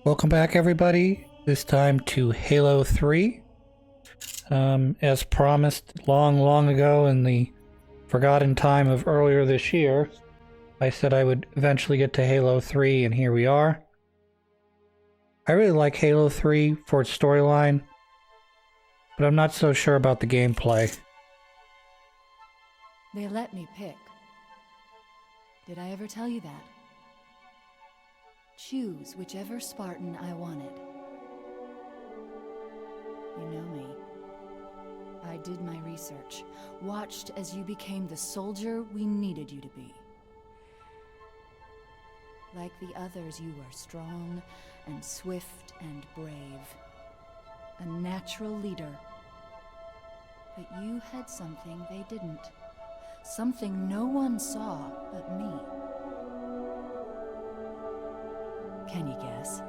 Welcome back, everybody. This time to Halo 3. As promised long ago in the forgotten time of earlier this year, I said I would eventually get to Halo 3, and here we are. I really like Halo 3 for its storyline, but I'm not so sure about the gameplay. They let me pick. Did I ever tell you that? Choose whichever Spartan I wanted. You know me. I did my research, watched as you became the soldier we needed you to be. Like the others, you were strong and swift and brave. A natural leader. But you had something they didn't. Something no one saw but me. Can you guess?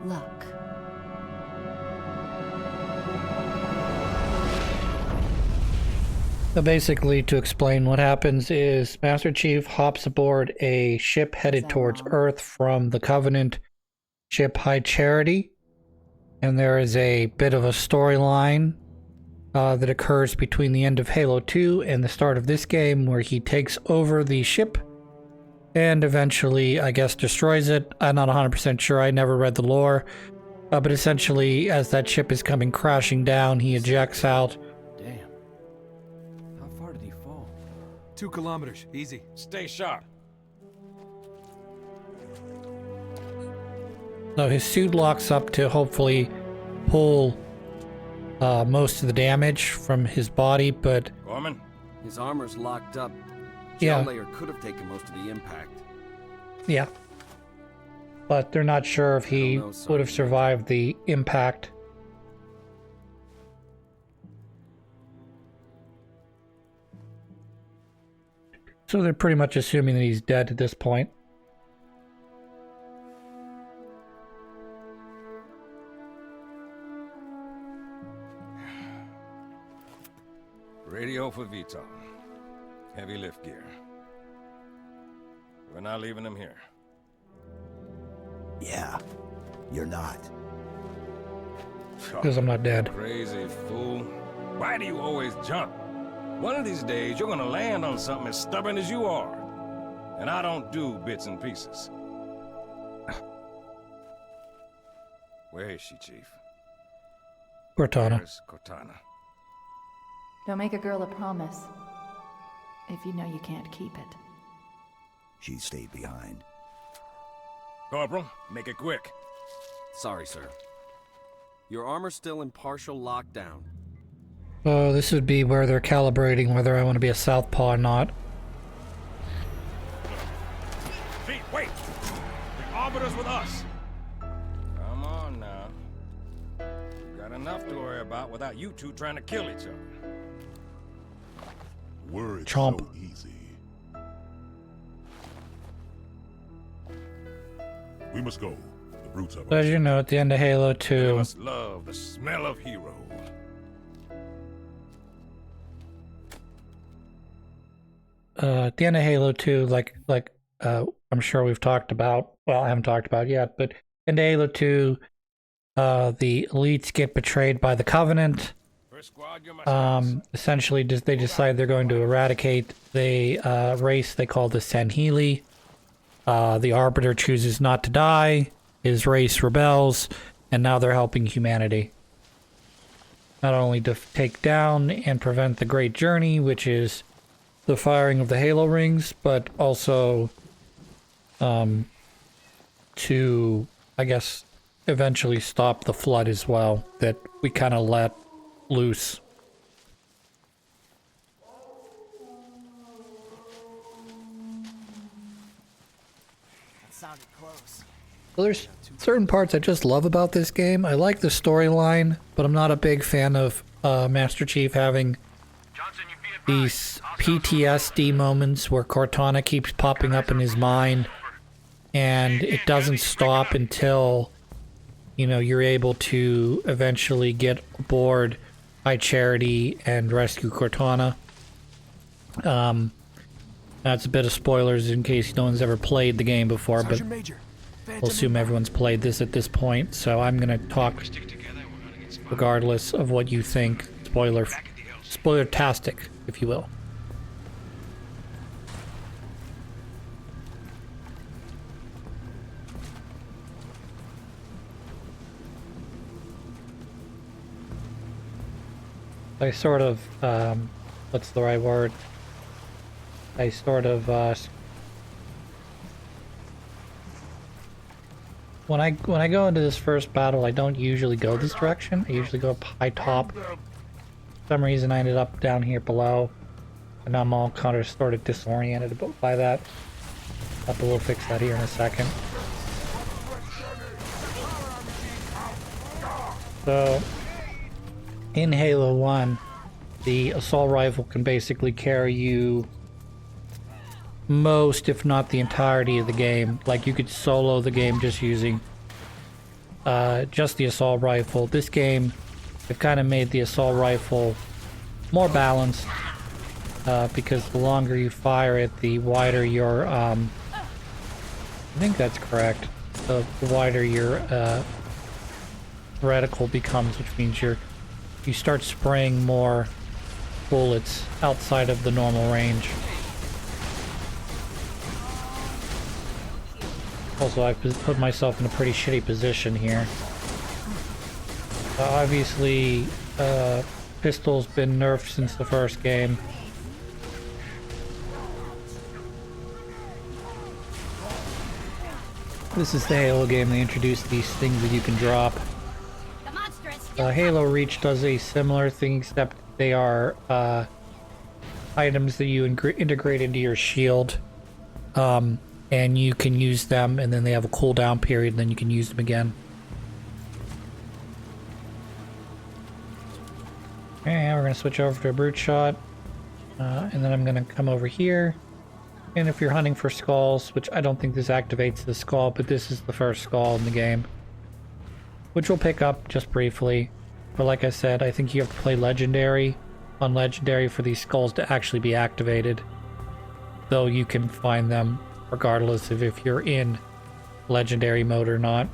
Luck. So basically, to explain what happens is Master Chief hops aboard a ship headed towards Earth from the Covenant ship High Charity, and there is a bit of a storyline that occurs between the end of Halo 2 and the start of this game, where he takes over the ship and eventually, I guess, destroys it. I'm not 100% sure. I never read the lore. But essentially, as that ship is coming crashing down, he ejects out. Damn. How far did he fall? 2 kilometers. Easy. Stay sharp. So his suit locks up to hopefully pull most of the damage from his body, but... Gorman? His armor's locked up. Yeah. Gel layer could have taken most of the impact. Yeah. But they're not sure if he would have survived the impact. So they're pretty much assuming that he's dead at this point. Radio for Vito. Heavy lift gear. We're not leaving him here. Yeah, you're not. Because I'm not dead. Crazy fool. Why do you always jump? One of these days, you're gonna land on something as stubborn as you are. And I don't do bits and pieces. Where is she, Chief? Cortana. Where's Cortana? Don't make a girl a promise if you know you can't keep it. She stayed behind. Corporal, make it quick. Sorry, sir. Your armor's still in partial lockdown. Oh, this would be where they're calibrating whether I want to be a southpaw or not. Pete, wait! The Arbiter's with us! Come on now. We've got enough to worry about without you two trying to kill each other. Were it Chomp. so easy. We must go. The brutes have So as you know, at the end of Halo They 2, must love the smell of heroes. at the end of Halo 2, I'm sure we've talked about, well, I haven't talked about yet, but in Halo 2, the elites get betrayed by the Covenant. First squad, you're my Essentially, they decide they're going to eradicate the race they call the Sanheli. The Arbiter chooses not to die, his race rebels, and now they're helping humanity. Not only to take down and prevent the Great Journey, which is the firing of the Halo rings, but also to, I guess, eventually stop the flood as well, that we kind of let loose. That sounded close. So there's certain parts I just love about this game. I like the storyline, but I'm not a big fan of Master Chief having these PTSD moments where Cortana keeps popping up in his mind, and it doesn't stop until, you know, you're able to eventually get aboard High Charity and rescue Cortana. That's a bit of spoilers in case no one's ever played the game before, but Sergeant Major, We'll assume everyone's played this at this point, so I'm gonna talk regardless of what you think. Spoiler-tastic, if you will. I sort of, what's the right word? I sort of, when I go into this first battle, I don't usually go this direction. I usually go up high top. For some reason I ended up down here below, and I'm all kind of sort of disoriented by that. But we'll fix that here in a second. So, in Halo 1, the assault rifle can basically carry you most, if not the entirety of the game. Like, you could solo the game just using just the assault rifle. This game, they've kind of made the assault rifle more balanced because the longer you fire it, the wider your I think that's correct. The wider your reticle becomes, which means you start spraying more bullets outside of the normal range. Also, I've put myself in a pretty shitty position here. Obviously, pistol's been nerfed since the first game. This is the Halo game. They introduced these things that you can drop. Halo Reach does a similar thing, except they are items that you integrate into your shield. And you can use them, and then they have a cooldown period, and then you can use them again. Okay, we're going to switch over to a brute shot. And then I'm going to come over here. And if you're hunting for skulls, which I don't think this activates the skull, but this is the first skull in the game, which we'll pick up just briefly. But like I said, I think you have to play Legendary on Legendary for these skulls to actually be activated. Though you can find them regardless of if you're in Legendary mode or not.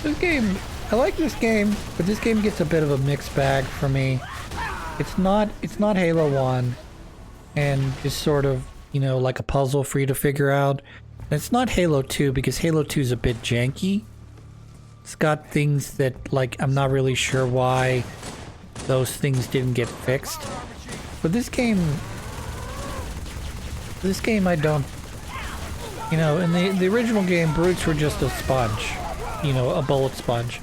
This game, I like this game, but this game gets a bit of a mixed bag for me. It's not Halo 1 and just sort of, you know, like a puzzle for you to figure out. And it's not Halo 2 because Halo 2 is a bit janky. It's got things that, like, I'm not really sure why those things didn't get fixed. But this game I don't, you know, in the original game, brutes were just a sponge, you know, a bullet sponge.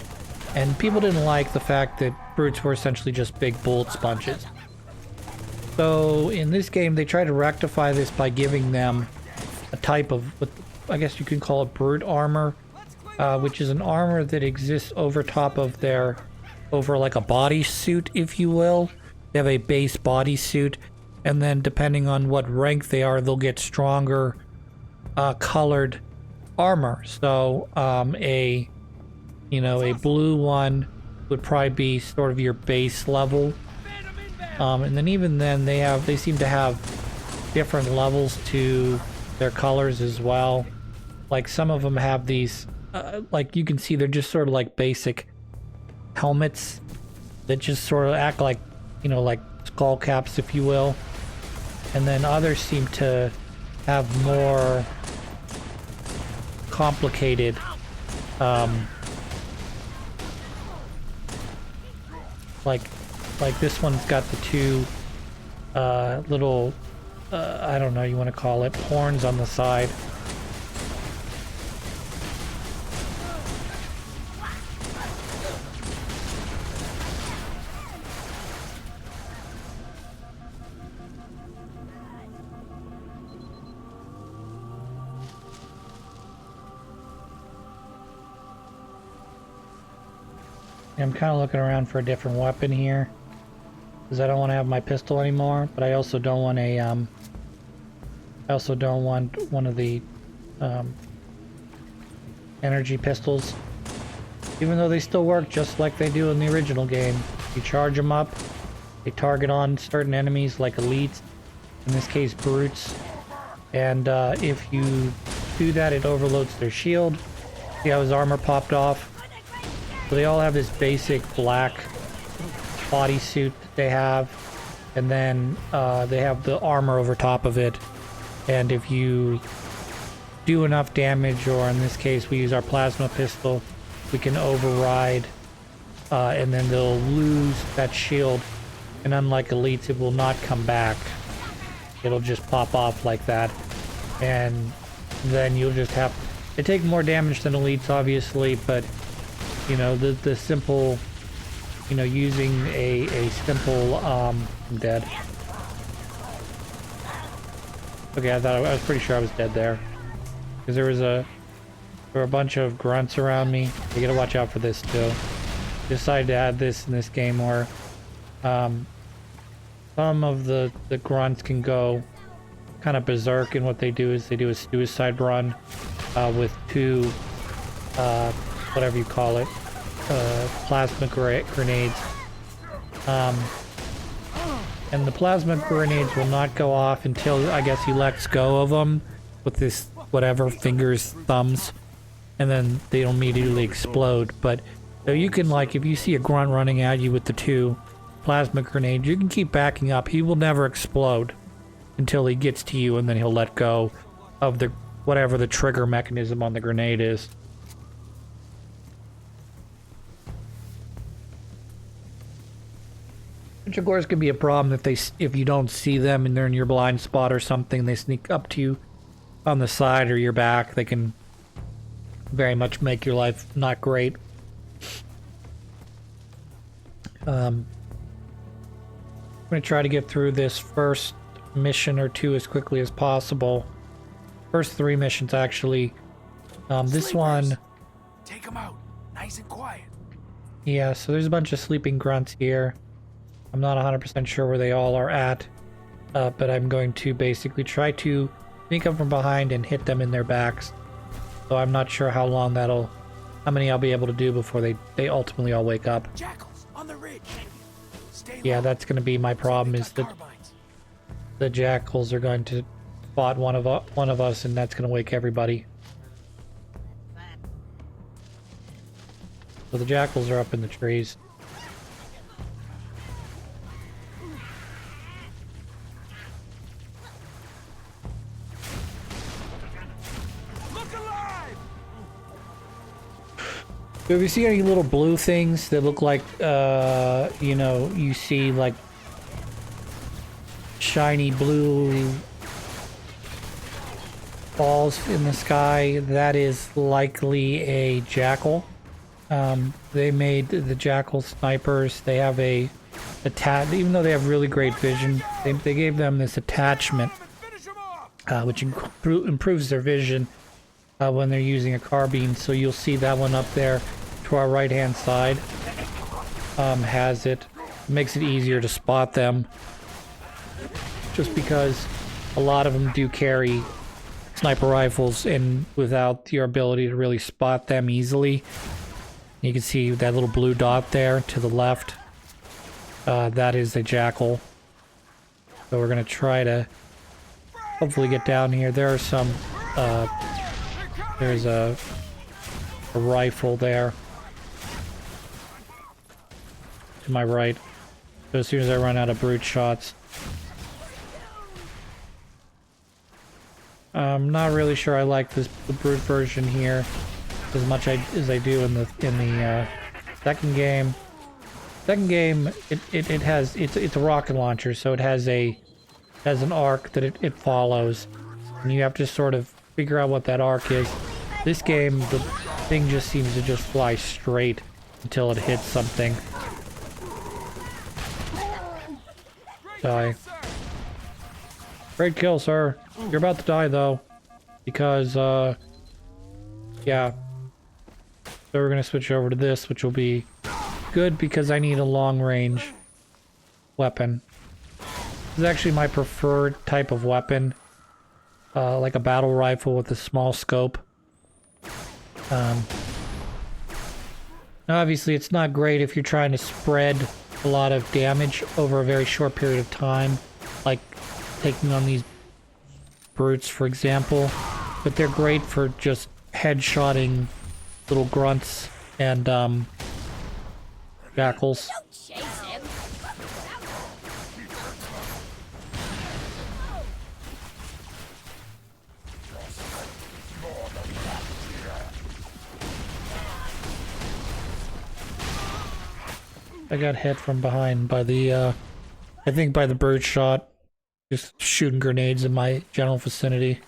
And people didn't like the fact that brutes were essentially just big bullet sponges. So in this game, they try to rectify this by giving them a type of, I guess you can call it brute armor, which is an armor that exists over top of over like a bodysuit, if you will. They have a base bodysuit, and then depending on what rank they are, they'll get stronger colored armor. So a blue one would probably be sort of your base level, and then even then they seem to have different levels to their colors as well. Like some of them have these like you can see they're just sort of like basic helmets that just sort of act like, you know, like skull caps, if you will. And then others seem to have more complicated like this one's got the two little I don't know, you want to call it horns on the side. I'm kind of looking around for a different weapon here, because I don't want to have my pistol anymore, but I also don't want a I also don't want one of the energy pistols. even though they still work just like they do in the original game. You charge them up, they target on certain enemies like elites, in this case brutes, and if you do that, it overloads their shield. See how his armor popped off? So they all have this basic black bodysuit that they have, and then they have the armor over top of it. And if you do enough damage, or in this case we use our plasma pistol, we can override, and then they'll lose that shield, and unlike elites, it will not come back. It'll just pop off like that, and then you'll just have... They take more damage than elites, obviously, but, you know, the simple, you know, using a simple, I'm dead. Okay, I was pretty sure I was dead there. Because there were a bunch of grunts around me. You gotta watch out for this, too. Decided to add this in this game where, some of the grunts can go kind of berserk, and what they do is they do a suicide run with two, whatever you call it, plasma grenades. And the plasma grenades will not go off until, I guess, he lets go of them with this, whatever, fingers, thumbs, and then they'll immediately explode. But so you can, like, if you see a grunt running at you with the two plasma grenades, you can keep backing up. He will never explode until he gets to you, and then he'll let go of the whatever the trigger mechanism on the grenade is. Which of course could be a problem if you don't see them and they're in your blind spot or something. They sneak up to you on the side or your back. They can very much make your life not great. I'm going to try to get through this first mission or two as quickly as possible. First 3 missions, actually. This one... Take them out. Nice and quiet. Yeah, so there's a bunch of sleeping grunts here. I'm not 100% sure where they all are at. But I'm going to basically try to sneak up from behind and hit them in their backs. So I'm not sure how long that'll... how many I'll be able to do before they ultimately all wake up. Jackals on the ridge. Stay Yeah, low. that's going to be my problem, is that the jackals are going to spot one of us, and that's going to wake everybody. So the jackals are up in the trees. Look alive! So if you see any little blue things that look like, you know, you see like shiny blue balls in the sky, that is likely a jackal. They made the jackal snipers. They have even though they have really great vision, they gave them this attachment, which improves their vision when they're using a carbine. So you'll see that one up there to our right hand side has it. Makes it easier to spot them, just because a lot of them do carry sniper rifles, and without your ability to really spot them easily. You can see that little blue dot there to the left. That is a jackal. So we're going to try to hopefully get down here. There are some... there's a rifle there to my right. So as soon as I run out of brute shots... I'm not really sure I like the brute version here as much as I do in the second game. Second game, it's a rocket launcher, so it has an arc that it follows, and you have to sort of figure out what that arc is. This game, the thing just seems to just fly straight until it hits something. Die. Great kill, sir. You're about to die, though. Because, yeah. So we're gonna switch over to this, which will be good because I need a long-range weapon. This is actually my preferred type of weapon. Like a battle rifle with a small scope. Now, obviously, it's not great if you're trying to spread a lot of damage over a very short period of time, like taking on these brutes, for example. But they're great for just headshotting little grunts and jackals. I got hit from behind by the, I think by the bird shot. Just shooting grenades in my general vicinity.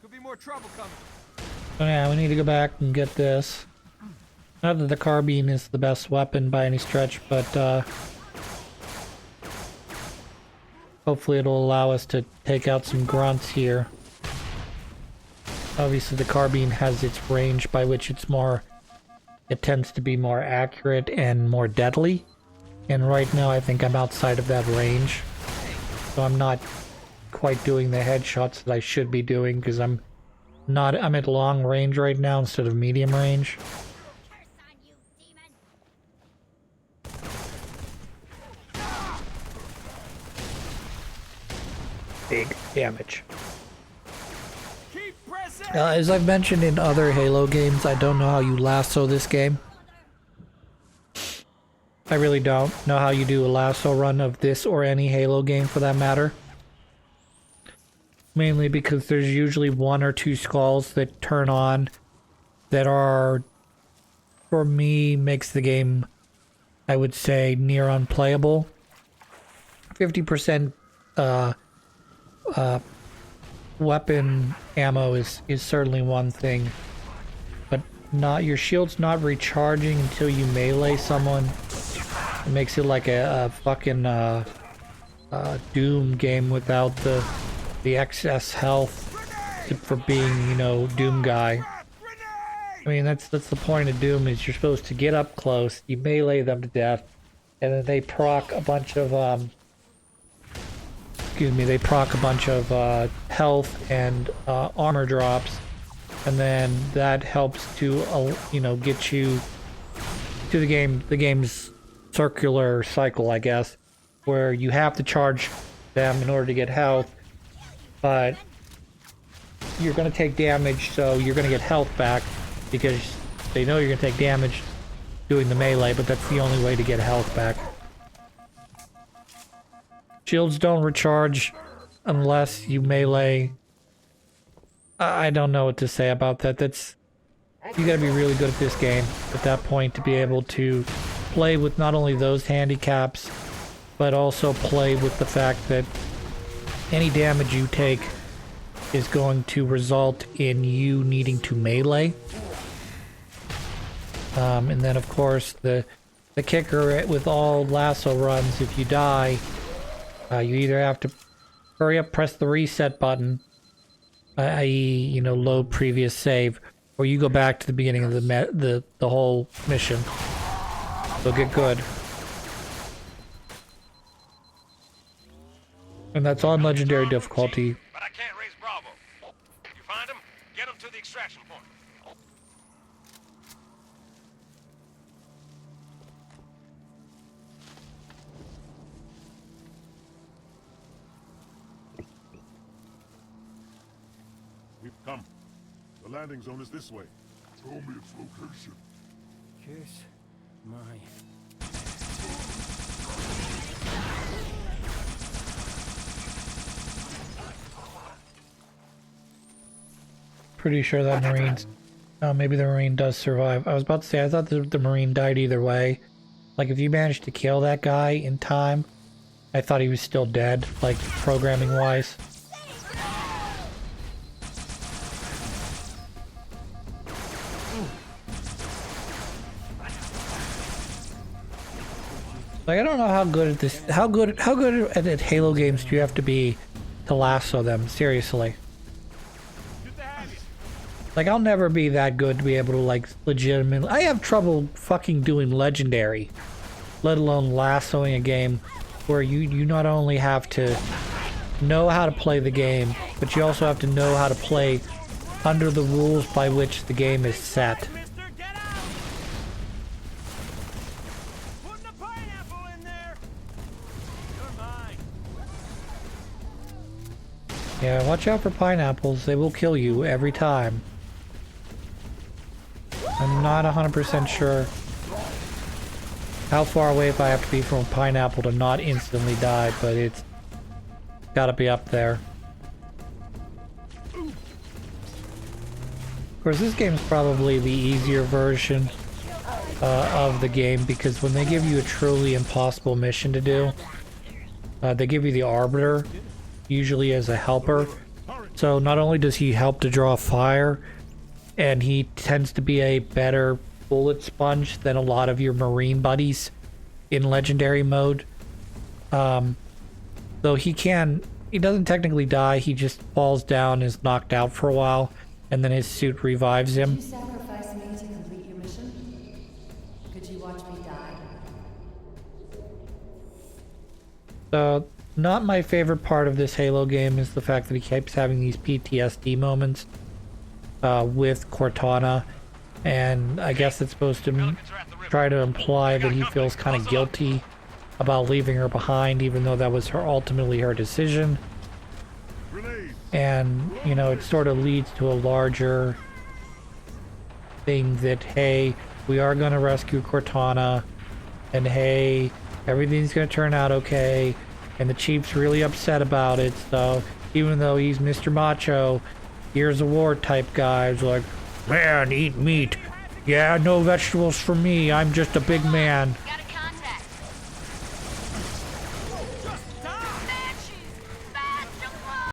Could be more trouble coming. So yeah, we need to go back and get this. Not that the carbine is the best weapon by any stretch, but hopefully it'll allow us to take out some grunts here. Obviously the carbine has its range by which it tends to be more accurate and more deadly. And right now I think I'm outside of that range. So I'm not quite doing the headshots that I should be doing because I'm at long range right now instead of medium range. Big damage. As I've mentioned in other Halo games, I don't know how you lasso this game. I really don't know how you do a lasso run of this or any Halo game for that matter. Mainly because there's usually one or two skulls that turn on that are, for me, makes the game, I would say, near unplayable. 50% weapon ammo is certainly one thing, but your shield's not recharging until you melee someone. It makes it like a fucking Doom game without the excess health for being, you know, Doom guy. I mean, that's the point of Doom, is you're supposed to get up close, you melee them to death, and then they proc a bunch of health and armor drops, and then that helps to you know, get you to the game's circular cycle, I guess, where you have to charge them in order to get health, but you're going to take damage, so you're going to get health back because they know you're going to take damage doing the melee, but that's the only way to get health back. Shields don't recharge unless you melee. I don't know what to say about that. You gotta be really good at this game at that point to be able to play with not only those handicaps, but also play with the fact that any damage you take is going to result in you needing to melee. And then of course the kicker with all lasso runs, if you die, you either have to hurry up, press the reset button, i.e., you know, load previous save, or you go back to the beginning of the whole mission. So get good. And that's on legendary difficulty. But I can't raise Bravo. You find him? Get him to the extraction point. We've come. The landing zone is this way. Show me its location. Kiss my... Pretty sure that Marine's... Oh, maybe the Marine does survive. I was about to say, I thought the Marine died either way. Like, if you managed to kill that guy in time, I thought he was still dead, like, programming-wise. Like, I don't know how good at this... How good at Halo games do you have to be to lasso them? Seriously. Like, I'll never be that good to be able to, like, legitimately... I have trouble fucking doing legendary, let alone lassoing a game where you not only have to know how to play the game, but you also have to know how to play under the rules by which the game is set. Mister, get out! Putting a pineapple in there! You're mine. Yeah, watch out for pineapples. They will kill you every time. I'm not 100% sure how far away if I have to be from a pineapple to not instantly die, but it's gotta be up there. Of course, this game's probably the easier version of the game, because when they give you a truly impossible mission to do, they give you the Arbiter, usually as a helper. So not only does he help to draw fire, and he tends to be a better bullet sponge than a lot of your Marine buddies in Legendary mode. Though he doesn't technically die, he just falls down and is knocked out for a while, and then his suit revives him. Did you sacrifice me to complete your mission? Could you watch me die? So, not my favorite part of this Halo game is the fact that he keeps having these PTSD moments with Cortana, and I guess it's supposed to try to imply that he feels kind of guilty about leaving her behind, even though that was ultimately her decision. And, you know, it sort of leads to a larger thing that, hey, we are going to rescue Cortana, and hey, everything's going to turn out okay, and the Chief's really upset about it, so even though he's Mr. Macho, Gears of War type guy, he's like, man, eat meat. Yeah, no vegetables for me, I'm just a big man.